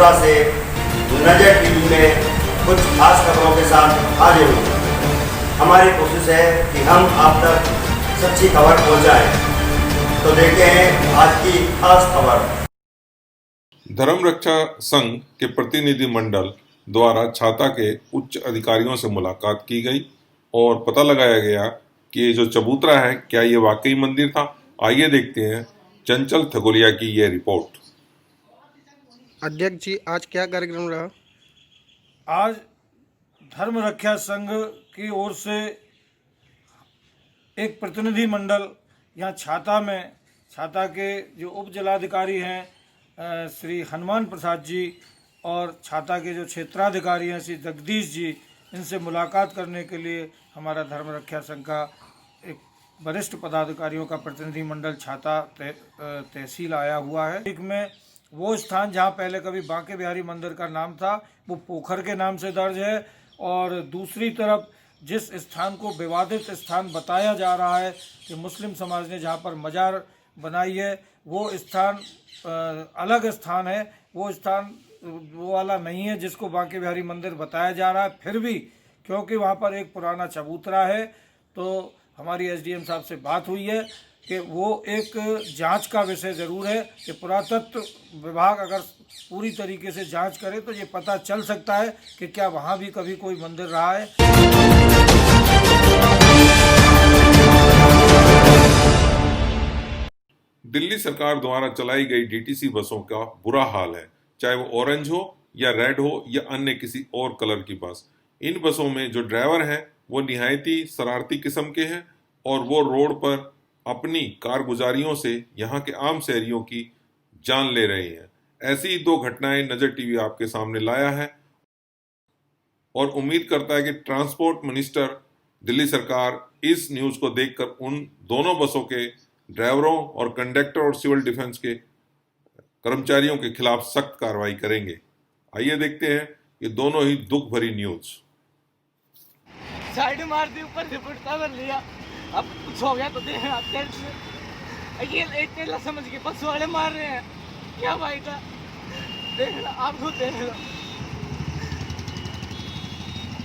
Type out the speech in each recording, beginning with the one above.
मथुरा से नजर टीवी में कुछ खास खबरों के साथ हाजिर हुए। हमारी कोशिश है कि हम आप तक सच्ची खबर पहुंचाएं। तो देखते हैं आज की खास खबर। धर्म रक्षा संघ के प्रतिनिधि मंडल द्वारा छाता के उच्च अधिकारियों से मुलाकात की गई और पता लगाया गया कि ये जो चबूतरा है क्या ये वाकई मंदिर था। आइए देखते हैं चंचल थगोलिया की ये रिपोर्ट। अध्यक्ष जी, आज क्या कार्यक्रम रहा? आज धर्म रक्षा संघ की ओर से एक प्रतिनिधि मंडल यहाँ छाता के जो उप जिलाधिकारी हैं श्री हनुमान प्रसाद जी और छाता के जो क्षेत्राधिकारी हैं श्री जगदीश जी, इनसे मुलाकात करने के लिए हमारा धर्म रक्षा संघ का एक वरिष्ठ पदाधिकारियों का प्रतिनिधि मंडल छाता तहसील आया हुआ है। एक में वो स्थान जहाँ पहले कभी बांके बिहारी मंदिर का नाम था वो पोखर के नाम से दर्ज है, और दूसरी तरफ जिस स्थान को विवादित स्थान बताया जा रहा है कि मुस्लिम समाज ने जहाँ पर मजार बनाई है वो स्थान अलग स्थान है। वो स्थान वो वाला नहीं है जिसको बांके बिहारी मंदिर बताया जा रहा है। फिर भी क्योंकि वहाँ पर एक पुराना चबूतरा है तो हमारी एसडीएम साहब से बात हुई है कि वो एक जांच का विषय ज़रूर है कि पुरातत्व विभाग अगर पूरी तरीके से जांच करे तो ये पता चल सकता है कि क्या वहाँ भी कभी कोई मंदिर रहा है। दिल्ली सरकार द्वारा चलाई गई डीटीसी बसों का बुरा हाल है, चाहे वो ऑरेंज हो या रेड हो या अन्य किसी और कलर की बस। इन बसों में जो ड्राइवर हैं वो निहायती शरारती किस्म के हैं और वो रोड पर अपनी कारगुजारियों से यहाँ के आम शहरियों की जान ले रहे हैं। ऐसी ही 2 घटनाएं नजर टीवी आपके सामने लाया है और उम्मीद करता है कि ट्रांसपोर्ट मिनिस्टर दिल्ली सरकार इस न्यूज को देखकर उन दोनों बसों के ड्राइवरों और कंडक्टर और सिविल डिफेंस के कर्मचारियों के खिलाफ सख्त कार्रवाई करेंगे। आइए देखते हैं ये दोनों ही दुख भरी न्यूज। साइड मार दी, ऊपर से पुटता कर लिया, अब कुछ हो गया तो देखना ये एक समझ के बस वाले मार रहे हैं क्या भाई था, देखना आप खुद देख लो।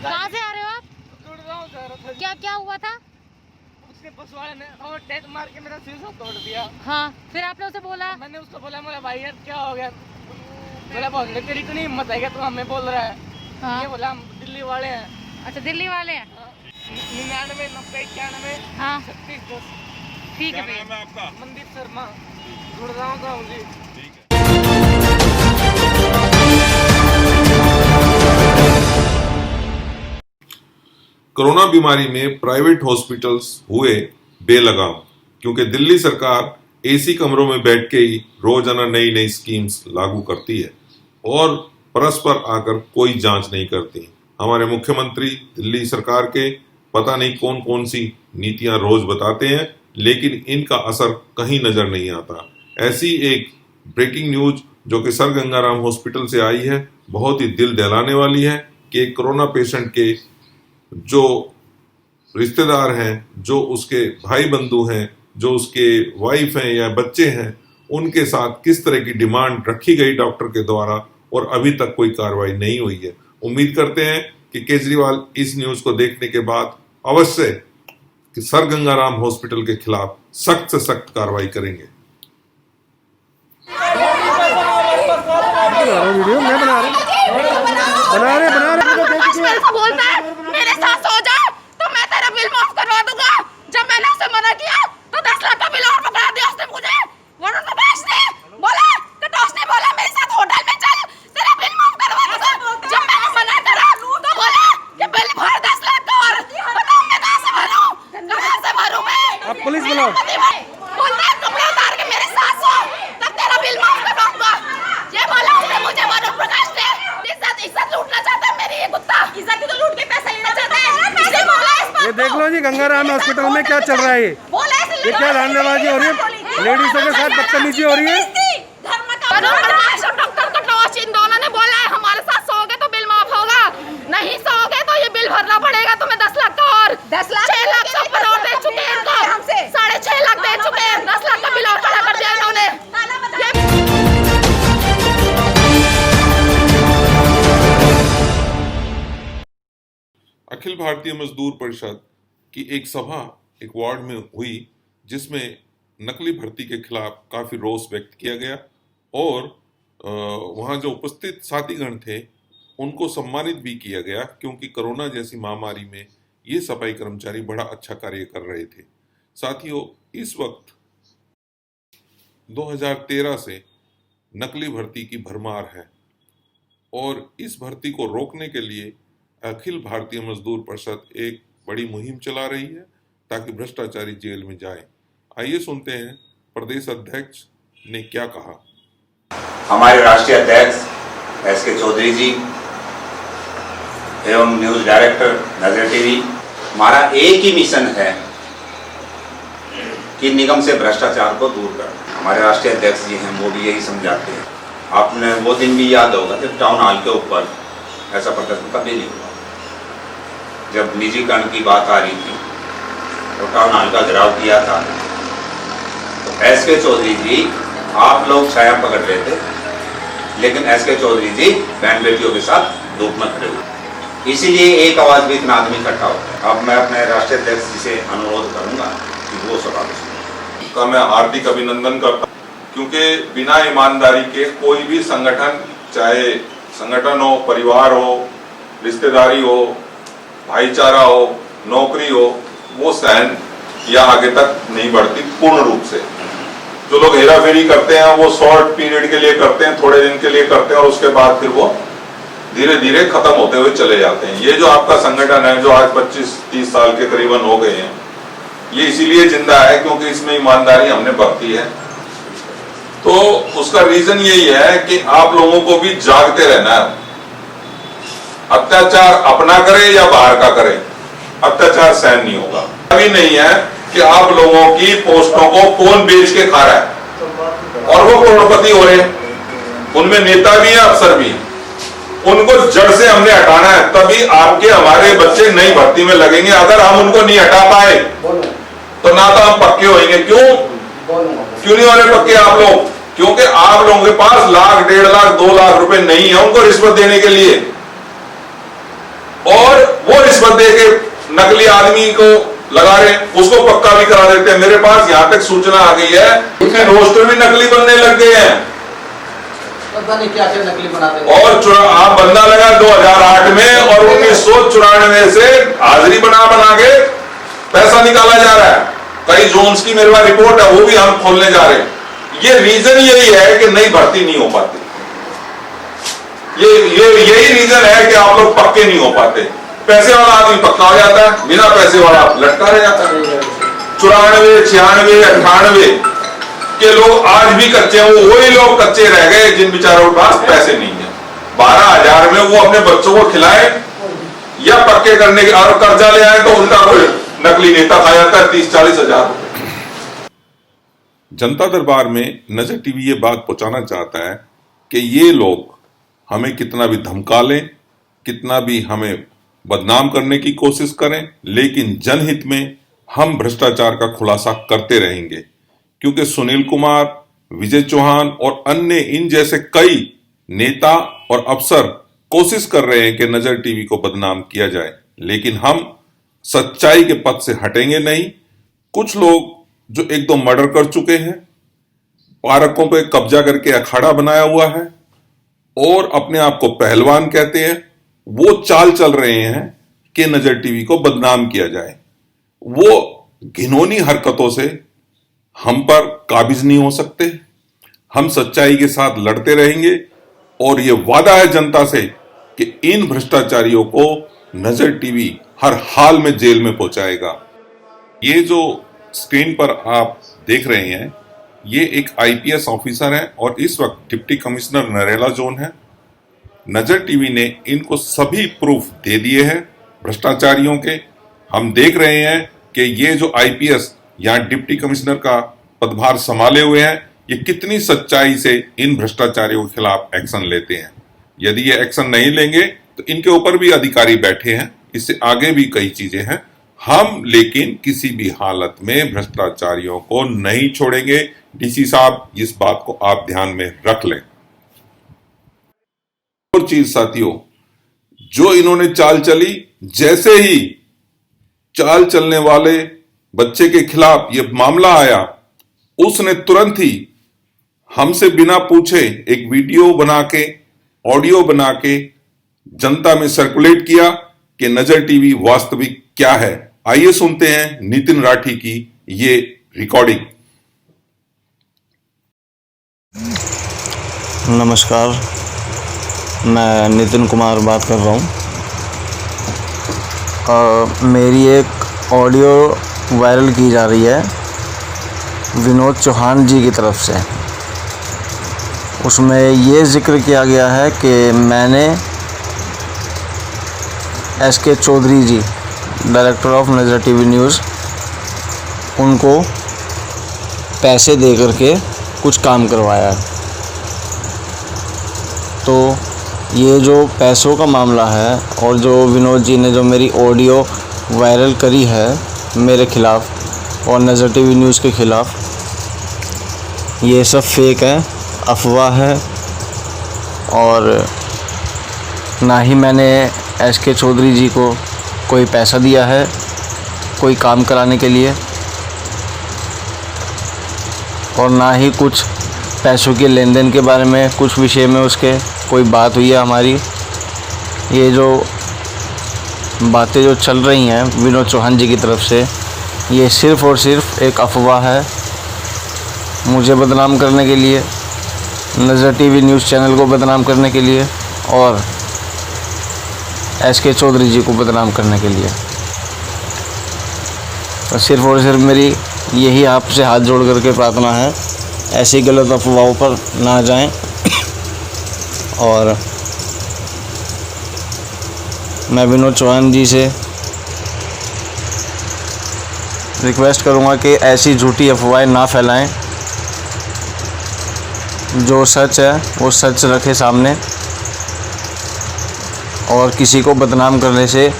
कहाँ से आ रहे हो आप? गुड़गांव जा रहा था। क्या क्या हुआ था? उसने बस वाले ने और टैग मार के मेरा शीशा तोड़ दिया। हाँ, फिर आपने उसे बोला? मैंने उसको बोला मेरा भाई यार क्या हो गया, बोला बोलने तेरी इतनी हिम्मत है क्या तू हमें बोल रहा है। हाँ। ये बोला हम दिल्ली वाले हैं। अच्छा, दिल्ली वाले हैं। 99 90 91 हाँ 36 10। ठीक है भैया। आपका मनदीप शर्मा, गुड़गांव का हूँ जी। कोरोना बीमारी में प्राइवेट हॉस्पिटल्स हुए बेलगाम, क्योंकि दिल्ली सरकार एसी कमरों में बैठ के ही रोजाना नई नई स्कीम्स लागू करती है और परस्पर आकर कोई जांच नहीं करती। हमारे मुख्यमंत्री दिल्ली सरकार के पता नहीं कौन कौन सी नीतियां रोज बताते हैं, लेकिन इनका असर कहीं नजर नहीं आता। ऐसी एक ब्रेकिंग न्यूज जो कि सर गंगाराम हॉस्पिटल से आई है बहुत ही दिल दहलाने वाली है कि एक कोरोना पेशेंट के जो रिश्तेदार हैं, जो उसके भाई बंधु हैं, जो उसके वाइफ हैं या बच्चे हैं, उनके साथ किस तरह की डिमांड रखी गई डॉक्टर के द्वारा और अभी तक कोई कार्रवाई नहीं हुई है। उम्मीद करते हैं कि केजरीवाल इस न्यूज को देखने के बाद अवश्य कि सर गंगाराम हॉस्पिटल के खिलाफ सख्त से सख्त कार्रवाई करेंगे। वीडियो मैं बना रहे बोलता है मेरे साथ सो जा तो मैं तेरा बिल माफ करवा दूंगा। जब मैंने उसे मना किया तो 10 लाख का बिल और पकड़ा दिया उसने मुझे। वरुण प्रकाश ने बोला, कटोस ने बोला मेरे साथ होटल में चल तेरा बिल माफ करवा दूंगा। जब मैंने मना करा तो बोला कि बिल भर 10 लाख का और बताओ मैं कहाँ से भरूं मैं। आप पुलिस बुलाओ। बोलता है कपड़े उतार के मेरे साथ सो तब तेरा बिल माफ करवाऊंगा। ये बोला उसने मुझे वरुण प्रकाश ने। इज्जत लूटना चाहता है मेरी ये कुत्ता। इज्जत तो लूट के पैसा लेना चाहता है। ये देख लो जी गंगाराम हॉस्पिटल में क्या चल रहा है। ये क्या धांधलेबाजी हो रही है, लेडीजों के साथ बदतमीजी हो रही है। डॉक्टर कटोच इन दोनों ने बोला है हमारे साथ सोओगे तो बिल माफ होगा, नहीं सोओगे तो ये बिल भरना पड़ेगा तुम्हें 10 लाख का और 6 लाख सब पर और दे चुके हैं इनको, 6.5 लाख दे चुके हैं, 10 लाख का बिल और खड़ा कर दिया इन्होंने। अखिल भारतीय मजदूर परिषद की एक सभा एक वार्ड में हुई जिसमें नकली भर्ती के खिलाफ काफी रोष व्यक्त किया गया और वहां जो उपस्थित साथीगण थे उनको सम्मानित भी किया गया, क्योंकि कोरोना जैसी महामारी में ये सफाई कर्मचारी बड़ा अच्छा कार्य कर रहे थे। साथियों, इस वक्त 2013 से नकली भर्ती की भरमार है और इस भर्ती को रोकने के लिए अखिल भारतीय मजदूर परिषद एक बड़ी मुहिम चला रही है ताकि भ्रष्टाचारी जेल में जाए। आइए सुनते हैं प्रदेश अध्यक्ष ने क्या कहा। हमारे राष्ट्रीय अध्यक्ष एस.के. चौधरी जी एवं न्यूज डायरेक्टर नजर टीवी, हमारा एक ही मिशन है कि निगम से भ्रष्टाचार को दूर करना। हमारे राष्ट्रीय अध्यक्ष जी हैं, वो भी यही समझाते हैं। आपने वो दिन भी याद होगा जब टाउन हॉल के ऊपर ऐसा प्रदर्शन कभी नहीं हुआ, जब निजीकरण की बात आ रही थी तो टाउन हॉल का घेराव किया था। तो एस.के. चौधरी जी, आप लोग छाया पकड़ रहे थे, लेकिन एस.के. चौधरी जी बहन बेटियों के साथ धूप में खड़े हुए, इसीलिए एक आवाज भी इतना आदमी इकट्ठा होता है। अब मैं अपने राष्ट्रीय अध्यक्ष जी से अनुरोध करूंगा कि वो सवाल का मैं हार्दिक अभिनंदन करता हूं, क्योंकि बिना ईमानदारी के कोई भी संगठन, चाहे संगठन हो, परिवार हो, रिश्तेदारी हो, भाईचारा हो, नौकरी हो, वो सहन या आगे तक नहीं बढ़ती पूर्ण रूप से। जो लोग हेरा फेरी करते हैं वो शॉर्ट पीरियड के लिए करते हैं, थोड़े दिन के लिए करते हैं और उसके बाद फिर वो धीरे धीरे खत्म होते हुए चले जाते हैं। ये जो आपका संगठन है जो आज 25-30 साल के करीबन हो गए हैं, ये इसीलिए जिंदा है क्योंकि इसमें ईमानदारी हमने बरती है। तो उसका रीजन यही है कि आप लोगों को भी जागते रहना है। अत्याचार अपना करे या बाहर का करे, अत्याचार सहन नहीं होगा। अभी नहीं है कि आप लोगों की पोस्टों को कौन बेच के खा रहा है और वो करोड़पति हो रहे हैं, उनमें नेता भी है, अफसर भी है। उनको जड़ से हमने हटाना है, तभी आपके हमारे बच्चे नई भर्ती में लगेंगे। अगर हम उनको नहीं हटा पाए तो ना तो हम पक्के होंगे। क्यों नहीं हो रहे पक्के आप लोग? क्योंकि आप लोगों के पास लाख, 1.5 लाख, 2 लाख रुपए नहीं है उनको रिश्वत देने के लिए, और वो रिश्वत दे के नकली आदमी को लगा रहे, उसको पक्का भी करा देते हैं। मेरे पास यहां तक सूचना आ गई है उसके रोस्टर भी नकली बनने लग गए हैं। पता नहीं क्या क्या नकली बनाते हैं। और आप बंदा लगा 2008 में और 1994 से हाजिरी बना के पैसा निकाला जा रहा है। कई जोन्स की मेरे पास रिपोर्ट है, वो भी हम खोलने जा रहे हैं। ये रीजन यही है कि नई भर्ती नहीं हो पाती। यही रीजन है कि आप लोग पक्के नहीं हो पाते। पैसे वाला आदमी पक्का हो जाता है, बिना पैसे वाला लटका रह जाता है। 94, 96, 98 के लोग आज भी कच्चे हैं। वो वही लोग कच्चे रह गए जिन बेचारों के पास पैसे नहीं है। 12,000 में वो अपने बच्चों को खिलाए या पक्के करने के, और कर्जा ले आए तो उनका कोई नकली नेता खा जाता है 30-40 हजार रुपए। जनता दरबार में नजर टीवी ये बात पहुंचाना चाहता है कि ये लोग हमें कितना भी धमका लें, कितना भी हमें बदनाम करने की कोशिश करें, लेकिन जनहित में हम भ्रष्टाचार का खुलासा करते रहेंगे। क्योंकि सुनील कुमार, विजय चौहान और अन्य इन जैसे कई नेता और अफसर कोशिश कर रहे हैं कि नजर टीवी को बदनाम किया जाए, लेकिन हम सच्चाई के पथ से हटेंगे नहीं। कुछ लोग जो 1-2 मर्डर कर चुके हैं, पार्कों पे कब्जा करके अखाड़ा बनाया हुआ है और अपने आप को पहलवान कहते हैं, वो चाल चल रहे हैं कि नजर टीवी को बदनाम किया जाए। वो घिनौनी हरकतों से हम पर काबिज नहीं हो सकते। हम सच्चाई के साथ लड़ते रहेंगे और ये वादा है जनता से कि इन भ्रष्टाचारियों को नजर टीवी हर हाल में जेल में पहुंचाएगा। ये जो स्क्रीन पर आप देख रहे हैं, ये एक आईपीएस ऑफिसर है और इस वक्त डिप्टी कमिश्नर नरेला जोन है। नजर टीवी ने इनको सभी प्रूफ दे दिए हैं भ्रष्टाचारियों के। हम देख रहे हैं कि ये जो आईपीएस यहाँ डिप्टी कमिश्नर का पदभार संभाले हुए हैं, ये कितनी सच्चाई से इन भ्रष्टाचारियों के खिलाफ एक्शन लेते हैं। यदि ये एक्शन नहीं लेंगे तो इनके ऊपर भी अधिकारी बैठे हैं, इससे आगे भी कई चीजें हैं। हम लेकिन किसी भी हालत में भ्रष्टाचारियों को नहीं छोड़ेंगे। डीसी साहब, इस बात को आप ध्यान में रख लें। और चीज साथियों, जो इन्होंने चाल चली, जैसे ही चाल चलने वाले बच्चे के खिलाफ यह मामला आया, उसने तुरंत ही हमसे बिना पूछे एक वीडियो बना के, ऑडियो बना के जनता में सर्कुलेट किया कि नजर टीवी वास्तविक क्या है। आइए सुनते हैं नितिन राठी की ये रिकॉर्डिंग। नमस्कार, मैं नितिन कुमार बात कर रहा हूँ। मेरी एक ऑडियो वायरल की जा रही है विनोद चौहान जी की तरफ से। उसमें ये जिक्र किया गया है कि मैंने SK Chaudhary ji, director of Nazar TV news, उनको पैसे दे करके कुछ काम करवाया है। तो ये जो पैसों का मामला है और जो विनोद जी ने जो मेरी ऑडियो वायरल करी है मेरे ख़िलाफ़ और नज़र टीवी न्यूज़ के ख़िलाफ़, ये सब फेक है, अफवाह है। और ना ही मैंने SK चौधरी जी को कोई पैसा दिया है कोई काम कराने के लिए, और ना ही कुछ पैसों के लेन देन के बारे में कुछ विषय में उसके कोई बात हुई है हमारी। ये जो बातें जो चल रही हैं विनोद चौहान जी की तरफ से, ये सिर्फ़ और सिर्फ एक अफवाह है, मुझे बदनाम करने के लिए, नज़र टीवी न्यूज़ चैनल को बदनाम करने के लिए और SK चौधरी जी को बदनाम करने के लिए। तो सिर्फ़ और सिर्फ मेरी यही आपसे हाथ जोड़ करके प्रार्थना है, ऐसी गलत अफवाहों पर ना जाएं। और मैं विनोद चौहान जी से रिक्वेस्ट करूंगा कि ऐसी झूठी अफवाहें ना फैलाएं। जो सच है वो सच रखे सामने, और किसी को बदनाम करने से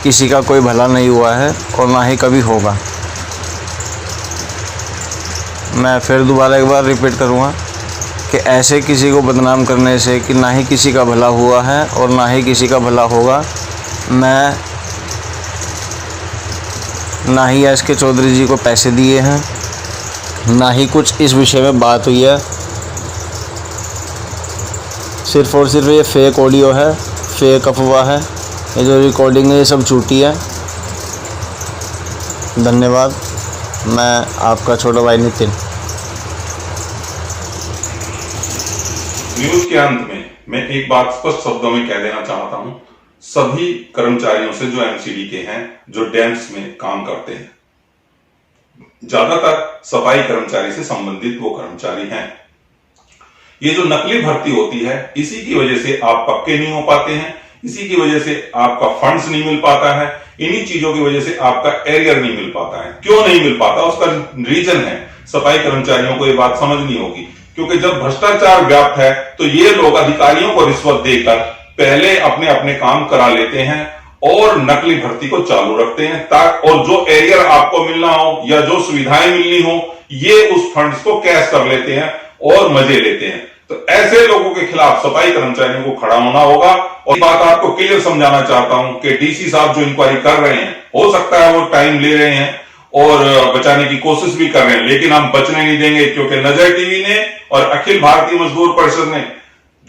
किसी का कोई भला नहीं हुआ है और ना ही कभी होगा। मैं फिर दोबारा एक बार रिपीट करूँगा कि ऐसे किसी को बदनाम करने से कि ना ही किसी का भला हुआ है और ना ही किसी का भला होगा। मैं ना ही SK चौधरी जी को पैसे दिए हैं, ना ही कुछ इस विषय में बात हुई है। सिर्फ़ और सिर्फ ये फेक ऑडियो है, फेक अफवाह है। ये जो रिकॉर्डिंग है ये सब झूठी है। धन्यवाद। मैं आपका छोटा भाई नितिन। न्यूज के अंत में मैं एक बात स्पष्ट शब्दों में कह देना चाहता हूं, सभी कर्मचारियों से जो MCD के हैं, जो डैम्स में काम करते हैं, ज्यादातर सफाई कर्मचारी से संबंधित वो कर्मचारी हैं। ये जो नकली भर्ती होती है, इसी की वजह से आप पक्के नहीं हो पाते हैं, इसी की वजह से आपका फंड्स नहीं मिल पाता है, इन्हीं चीजों की वजह से आपका एरियर नहीं मिल पाता है। क्यों नहीं मिल पाता, उसका रीजन है, सफाई कर्मचारियों को ये बात समझनी होगी। क्योंकि जब भ्रष्टाचार व्याप्त है तो ये लोग अधिकारियों को रिश्वत देकर पहले अपने अपने काम करा लेते हैं और नकली भर्ती को चालू रखते हैं, ताकि और जो एरियर आपको मिलना हो या जो सुविधाएं मिलनी हो, ये उस फंड्स को कैश कर लेते हैं और मजे लेते हैं। तो ऐसे लोगों के खिलाफ सफाई कर्मचारियों को खड़ा होना होगा। और बात आपको क्लियर समझाना चाहता हूं कि DC साहब जो इंक्वायरी कर रहे हैं, हो सकता है वो टाइम ले रहे हैं और बचाने की कोशिश भी कर रहे हैं, लेकिन हम बचने नहीं देंगे। क्योंकि नजर टीवी ने और अखिल भारतीय मजदूर परिषद ने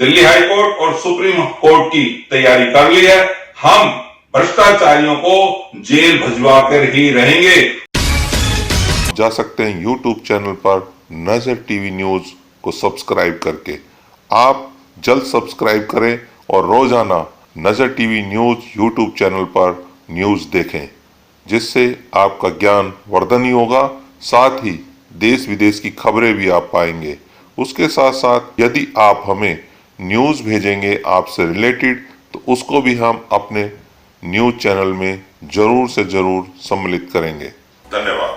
दिल्ली हाई कोर्ट और सुप्रीम कोर्ट की तैयारी कर ली है। हम भ्रष्टाचारियों को जेल भिजवा कर ही रहेंगे। जा सकते हैं YouTube चैनल पर नजर टीवी न्यूज को सब्सक्राइब करके। आप जल्द सब्सक्राइब करें और रोजाना नजर टीवी न्यूज YouTube चैनल पर न्यूज देखें, जिससे आपका ज्ञान वर्धन ही होगा, साथ ही देश विदेश की खबरें भी आप पाएंगे। उसके साथ साथ यदि आप हमें न्यूज़ भेजेंगे आपसे रिलेटेड, तो उसको भी हम अपने न्यूज़ चैनल में जरूर से जरूर सम्मिलित करेंगे। धन्यवाद।